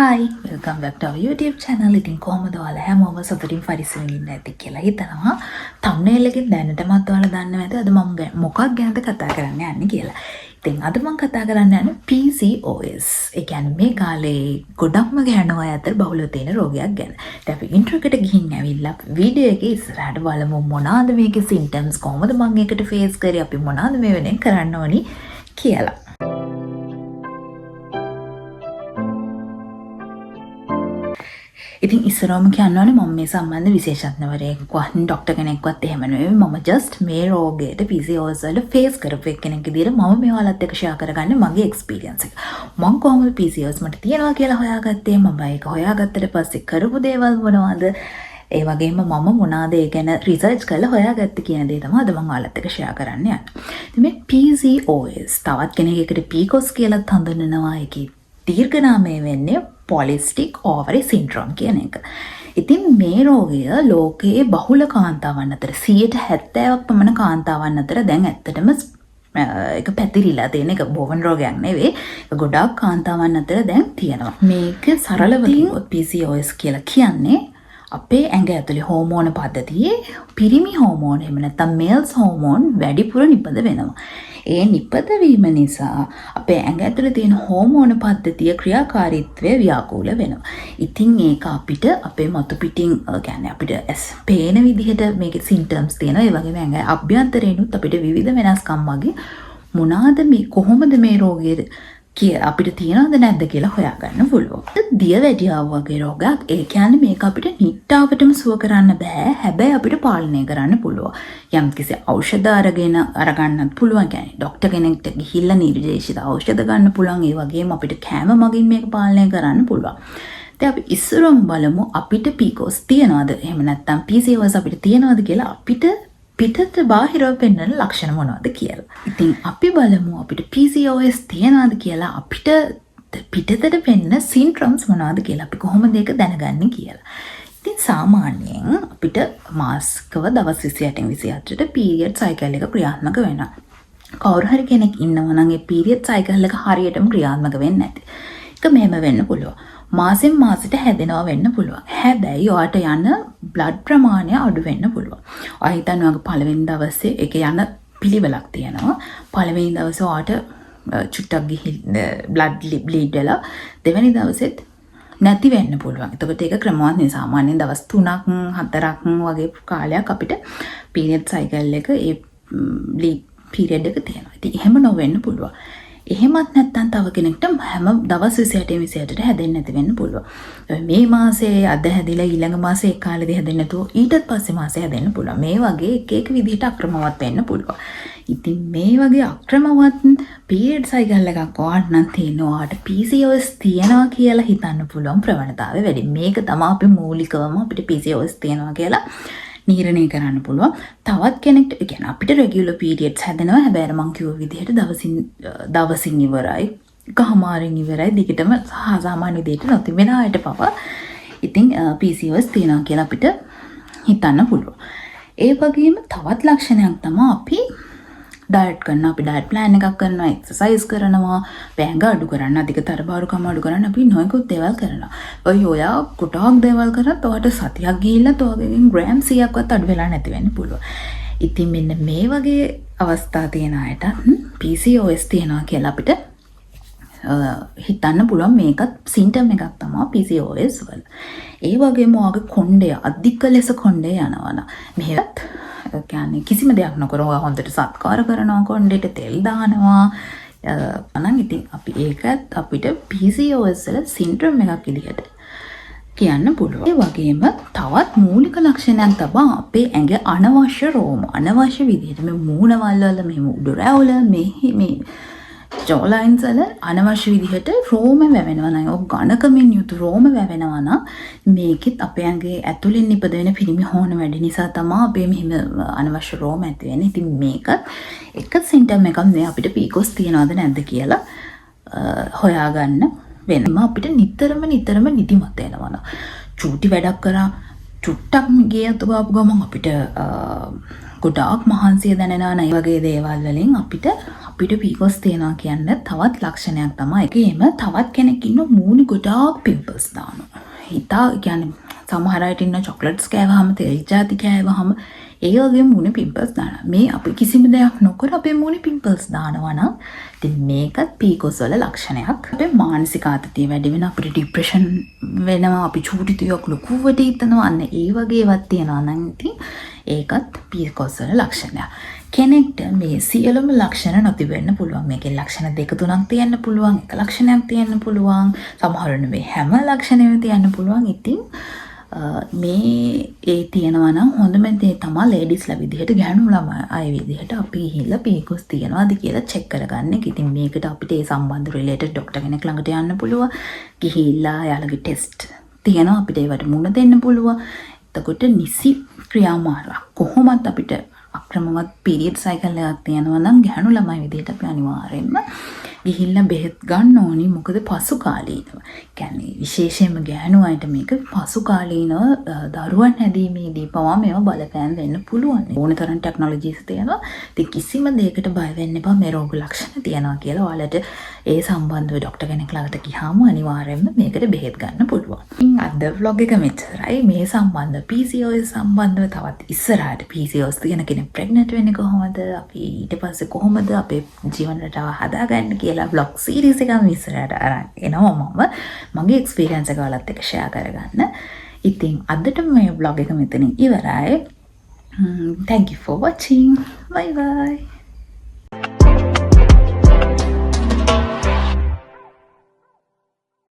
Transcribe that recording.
Hi, welcome back to our YouTube channel. ඉතින් කොහමද ඔයාලා හැමෝම සතුටින් පරිස්සමින් ඉන්න ඇති කියලා හිතනවා. thumbnail එකෙන් දැනටමත් ඔයාලා දන්නවා ඇති අද මම මොකක් ගැනද කතා කරන්න යන්නේ කියලා. ඉතින් අද මම කතා කරන්න යන්නේ PCOS. ඒ කියන්නේ මේ කාලේ ගොඩක්ම ගැහණු අය අතර බහුලව තියෙන රෝගයක් ගැන. ඉතින් අපි intro එකට ගිහින් ඇවිල්ලා වීඩියෝ එකේ ඉස්සරහට බලමු මොනවාද මේකේ symptoms කොහොමද මම ඒකට face කරේ අපි මොනවාද මේ වෙනින් කරන්න ඕනි කියලා. ඉතින් ඉස්සරවම කියන්නවනේ මම මේ සම්බන්ධ විශේෂඥවරයෙක්වත් ડોක්ටර් කෙනෙක්වත් එහෙම නෙවෙයි මම just මේ රෝගයට PCOS වල ෆේස් කරපු කෙනෙක් විදිහට මම මේ ඔයාලත් එක්ක ෂෙයා කරගන්නේ මගේ එක්ස්පීරියන්ස් එක. මම කොහොමද PCOS මට තියෙනවා කියලා හොයාගත්තේ මම ඒක හොයාගත්තට පස්සේ කරපු දේවල් මොනවද? ඒ වගේම මම මොනවාද ඒ ගැන රිසර්ච් කරලා හොයාගත්තේ කියන දේ තමයි අද මම ඔයාලත් එක්ක ෂෙයා කරන්න යන්නේ. ඉතින් මේ PCOS තවත් කෙනෙක්ගෙට PCOS කියලාත් හඳුන්වනවා. ඒකේ දීර්ඝ නාමය වෙන්නේ Polycystic Ovary Syndrome කියන එක. ඉතින් මේ රෝගය ලෝකයේ බහුල කාන්තාවන් අතර 70%ක් පමණ කාන්තාවන් අතර දැන් ඇත්තටම ඒක පැතිරිලා තියෙන එක බෝවන් රෝගයක් නෙවෙයි. ඒක ගොඩාක් කාන්තාවන් අතර දැන් තියෙනවා. මේක සරලව කිව්වොත් PCOS කියලා කියන්නේ අපේ ඇඟ ඇතුලේ හෝමෝන පද්ධතියේ පිරිමි හෝමෝන එහෙම නැත්නම් මේල්ස් හෝමෝන් වැඩිපුර නිපද වෙනවා. ඒ නිපද වීම නිසා අපේ ඇඟ ඇතුලේ තියෙන හෝමෝන පද්ධතිය ක්‍රියාකාරීත්වය ව්‍යාකූල වෙනවා. ඉතින් ඒක අපිට අපේ මතු පිටින් කියන්නේ අපිට පේන විදිහට මේකේ සිම්ප්ටම්ස් තියෙනවා. ඒ වගේම ඇඟ අභ්‍යන්තරේනුත් අපිට විවිධ වෙනස්කම් වගේ මොනවාද මේ කොහොමද මේ රෝගය අපිට තියෙනවද නැද්ද කියලා හොයාගන්න පුළුවන්. දියවැඩියාව වගේ රෝගයක්. ඒ කියන්නේ මේක අපිට නිට්ටාවටම සුව කරන්න බෑ. හැබැයි අපිට පාලනය කරන්න පුළුවන්. යම්කිසි ඖෂධ අරගන්නත් පුළුවන්. කියන්නේ ડોක්ටර් කෙනෙක්ට ගිහිල්ලා නිර්දේශිත ඖෂධ ගන්න පුළුවන්. ඒ වගේම අපිට කෑම මගින් මේක පාලනය කරන්න පුළුවන්. දැන් අපි ඉස්සරම බලමු අපිට PCOS තියනවද? එහෙම නැත්නම් PCOS අපිට තියනවද කියලා අපිට පිටත බාහිරව පෙන්වන ලක්ෂණ මොනවද කියලා. ඉතින් අපි බලමු අපිට PCOS තියනවද කියලා අපිට පිටතට පෙන්න symptoms මොනවද කියලා අපි කොහොමද ඒක දැනගන්නේ කියලා. ඉතින් සාමාන්‍යයෙන් අපිට මාසිකව දවස් 28න් 28ට period cycle එක ක්‍රියාත්මක වෙනවා. කවුරු හරි කෙනෙක් ඉන්නවා නම් ඒ period cycle එක හරියටම ක්‍රියාත්මක වෙන්නේ නැති. ඒක මෙහෙම වෙන්න පුළුවන්. මාසෙන් මාසෙට හැදෙනවා වෙන්න පුළුවන්. හැබැයි ඔයාට යන බ්ලඩ් ප්‍රමාණය අඩු වෙන්න පුළුවන්. ඔයා හිතන්න ඔයාගේ පළවෙනි දවසේ ඒක යන පිළිවෙලක් තියෙනවා. පළවෙනි දවසේ ඔයාට චුට්ටක් ගිහින් බ්ලඩ් බ්ලීඩ් වෙලා දෙවෙනි දවසෙත් නැති වෙන්න පුළුවන්. එතකොට ඒක ක්‍රමවත් නේ සාමාන්‍යයෙන් දවස් 3ක් 4ක් වගේ කාලයක් අපිට පීරියඩ් සයිකල් එක ඒ බ්ලීඩ් පීරියඩ් එක තියෙනවා. ඉතින් එහෙම නොවෙන්න පුළුවන්. එහෙමත් නැත්නම් තව කෙනෙක්ට හැම දවස් 28ට හැදෙන්නේ නැති වෙන්න පුළුවන්. මේ මාසේ අද හැදිලා ඊළඟ මාසේ ඒ කාලෙදී හැදෙන්නේ නැතුව ඊටත් පස්සේ මාසේ හැදෙන්න පුළුවන්. මේ වගේ එක එක විදිහට අක්‍රමවත් වෙන්න පුළුවන්. ඉතින් මේ වගේ අක්‍රමවත් පීරියඩ් සයිකල් එකක් වඩනම් තියෙනවාට PCOS තියනවා කියලා හිතන්න පුළුවන් ප්‍රවණතාවය වැඩි. මේක තමයි අපි මූලිකවම අපිට PCOS තියනවා කියලා නිර්ණය කරන්න පුළුවන්. තවත් කෙනෙක්ට කියන්නේ අපිට රෙගියුලර් පීරියඩ්ස් හැදෙනවා. හැබැයි මම කිව්ව විදිහට දවසින් ඉවරයි. එකමාරින් ඉවරයි. දිගටම සාමාන්‍ය විදිහට නොතිබෙන අයට පවා ඉතින් PCOS තියෙනවා කියලා අපිට හිතන්න පුළුවන්. ඒ වගේම තවත් ලක්ෂණයක් තමයි අපි ඩයට් කරනවා. අපි ඩයට් ප්ලෑන් එකක් කරනවා, එක්සර්සයිස් කරනවා, වෑංග අඩු කරන්න, අධික බාරුකම අඩු කරන්න අපි නොයෙකුත් දේවල් කරනවා. ඔයා ගොඩාක් දේවල් කරත් ඔයාට සතියක් ගිහිල්ලා ඔයාගෙන් ග්‍රෑම් 100ක්වත් අඩු වෙලා නැති වෙන්න පුළුවන්. ඉතින් මෙන්න මේ වගේ අවස්ථා තියෙන අයට PCOS තියෙනවා කියලා අපිට හිතන්න පුළුවන්. මේකත් සිම්ප්ටම් එකක් තමයි PCOS වල. ඒ වගේම ඔයාගේ කොණ්ඩය අධික ලෙස කොණ්ඩය යනවා. මෙහෙත් කියන්නේ කිසිම දෙයක් නොකර ඔයා හොඳට සත්කාර කරනවා, කොණ්ඩේට තෙල් දානවා. අනං ඉතින් අපි ඒකත් අපිට PCOS වල සින්ඩ්‍රෝම් එකක් විදිහට කියන්න පුළුවන්. ඒ වගේම තවත් මූලික ලක්ෂණයක් තමයි අපේ ඇඟ අනවශ්‍ය රෝම අනවශ්‍ය විදිහට මේ මූණවල් වල මේ උඩු රැවුල මේ ජෝලයින්ස් වල අනවශ්‍ය විදිහට රෝම වැවෙනවා නම් ඔය ඝනකමින් යුතු රෝම වැවෙනවා නම් මේකෙත් අපේ ඇඟේ ඇතුලෙන් නිපද වෙන පිරිමි හෝන වැඩි නිසා තමයි අපේ මෙහිම අනවශ්‍ය රෝම ඇති වෙන්නේ. ඉතින් මේක එක සිම්ප්ටම් එකක් නේ අපිට PCOS තියනවද නැද්ද කියලා හොයාගන්න වෙනවා. අපිට නිතරම නිදිමත එනවා. චූටි වැඩක් කරා චුට්ටක් ගියත් ගාපු ගමන් අපිට ගොඩාක් මහන්සිය දැනෙනවා නයි වගේ දේවල් වලින් අපිට PCOS තියෙනවා කියන්නේ තවත් ලක්ෂණයක් තමයි. ඒකෙම තවත් කෙනෙක් ඉන්න මූණේ ගොඩාක් පිම්පල්ස් දානවා. හිතා කියන්නේ සමහර අයට ඉන්න චොක්ලට්ස් කෑවහම තෙල් ජාති කෑවහම ඒ වගේ මූණේ පිම්පල්ස් දානවා. මේ අපි කිසිම දෙයක් නොකර අපේ මූණේ පිම්පල්ස් දානවා නම් ඉතින් මේකත් PCOS වල ලක්ෂණයක්. අපේ මානසික ආතතිය වැඩි වෙන අපිට ડિප්‍රෙෂන් වෙනවා. අපි චූටි තියක් ලොකුවට හිතනවා. අන්න ඒ වගේ ඒවත් තියනවා නම් ඉතින් ඒකත් PCOS වල ලක්ෂණයක්. කෙනෙක්ට මේ සියලුම ලක්ෂණ නැති වෙන්න පුළුවන්. මේකේ ලක්ෂණ 2-3ක් තියෙන්න පුළුවන්. එක ලක්ෂණයක් තියෙන්න පුළුවන්. සමහරවිට මේ හැම ලක්ෂණෙම තියෙන්න පුළුවන්. ඉතින් මේ ඒ තියෙනවා නම් හොඳම දේ තමයි ලේඩිස්ලා විදිහට ගැහණු ළමයි අය විදිහට අපි ගිහිල්ලා PCOS තියනවාද කියලා චෙක් කරගන්න එක. ඉතින් මේකට අපිට ඒ සම්බන්ධ රිලේටඩ් ડોක්ටර් කෙනෙක් ළඟට යන්න පුළුවන්. ගිහිල්ලා යාළගේ ටෙස්ට් තියෙනවා අපිට ඒවට මුණ දෙන්න පුළුවන්. එතකොට නිසි ක්‍රියාමාර්ග කොහොමත් අපිට අක්‍රමවත් පීරියඩ් සයිකල් එකක් තියෙනවා නම් ගැහණු ළමයි විදිහට අපි අනිවාර්යෙන්ම ගිහිල්ලා බෙහෙත් ගන්න ඕනි. මොකද පසු කාලීනව කියන්නේ විශේෂයෙන්ම ගැහණු අයට මේක පසු කාලීනව දරුවන් හැදීමේදී පවා මේවා බලපෑම් වෙන්න පුළුවන්. ඕන තරම් ටෙක්නොලොජිස් තියෙනවා. ඉතින් කිසිම දෙයකට බය වෙන්න එපා. මේ රෝග ලක්ෂණ තියෙනවා කියලා ඔයාලට ඒ සම්බන්ධව ડોක්ටර් කෙනෙක් ළඟට ගියාම අනිවාර්යෙන්ම මේකට බෙහෙත් ගන්න පුළුවන්. ඉතින් අද vlog එක මෙච්චරයි. මේ සම්බන්ධ PCOS සම්බන්ධව තවත් ඉස්සරහට PCOS තියෙන කෙනෙක් ප්‍රෙග්නන්ට් වෙන්නේ කොහොමද? අපි ඊට පස්සේ කොහොමද අපේ ජීවන රටාව හදාගන්නේ කියලා vlog series එකක් ඉස්සරහට අරන් එනවා මම. මගේ experience එක ඔයාලත් එක්ක share කරගන්න. ඉතින් අදට මේ vlog එක මෙතනින් ඉවරයි. Thank you for watching. Bye bye.